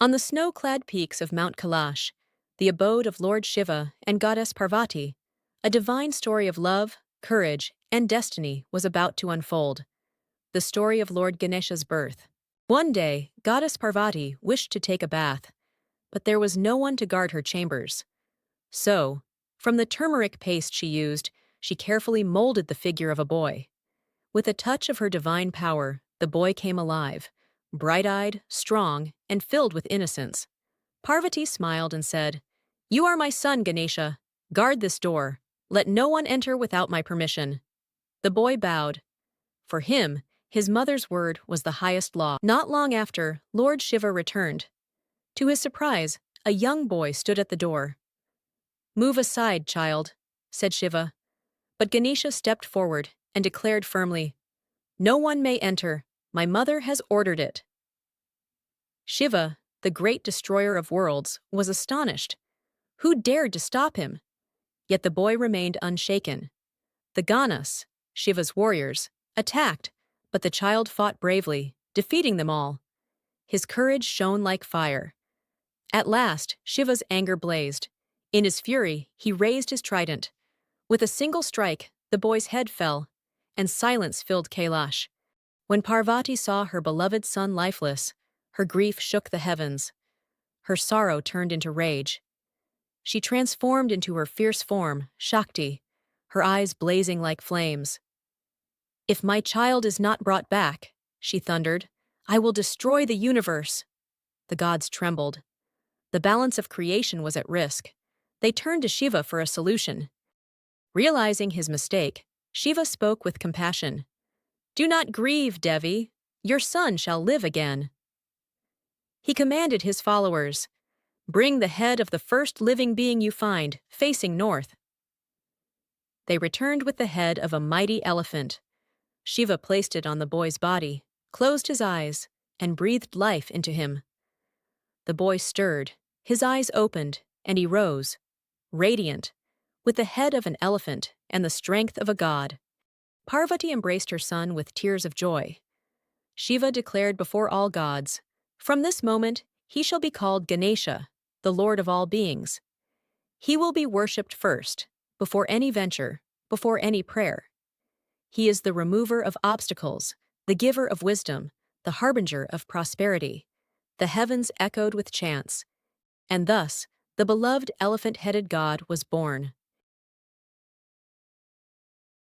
On the snow-clad peaks of Mount Kailash, the abode of Lord Shiva and goddess Parvati, a divine story of love, courage, and destiny was about to unfold. The story of Lord Ganesha's birth. One day, goddess Parvati wished to take a bath, but there was no one to guard her chambers. So, from the turmeric paste she used, she carefully molded the figure of a boy. With a touch of her divine power, the boy came alive, bright-eyed, strong, and filled with innocence. Parvati smiled and said, "You are my son, Ganesha. Guard this door. Let no one enter without my permission." The boy bowed. For him, his mother's word was the highest law. Not long after, Lord Shiva returned. To his surprise, a young boy stood at the door. "Move aside, child," said Shiva. But Ganesha stepped forward and declared firmly, "No one may enter. My mother has ordered it." Shiva, the great destroyer of worlds, was astonished. Who dared to stop him? Yet the boy remained unshaken. The Ganas, Shiva's warriors, attacked, but the child fought bravely, defeating them all. His courage shone like fire. At last, Shiva's anger blazed. In his fury, he raised his trident. With a single strike, the boy's head fell, and silence filled Kailash. When Parvati saw her beloved son lifeless, her grief shook the heavens. Her sorrow turned into rage. She transformed into her fierce form, Shakti, her eyes blazing like flames. "If my child is not brought back," she thundered, "I will destroy the universe." The gods trembled. The balance of creation was at risk. They turned to Shiva for a solution. Realizing his mistake, Shiva spoke with compassion. "Do not grieve, Devi. Your son shall live again." He commanded his followers, "Bring the head of the first living being you find, facing north." They returned with the head of a mighty elephant. Shiva placed it on the boy's body, closed his eyes, and breathed life into him. The boy stirred, his eyes opened, and he rose, radiant, with the head of an elephant and the strength of a god. Parvati embraced her son with tears of joy. Shiva declared before all gods, "From this moment, he shall be called Ganesha, the Lord of all beings. He will be worshipped first, before any venture, before any prayer. He is the remover of obstacles, the giver of wisdom, the harbinger of prosperity." The heavens echoed with chants. And thus, the beloved elephant-headed god was born.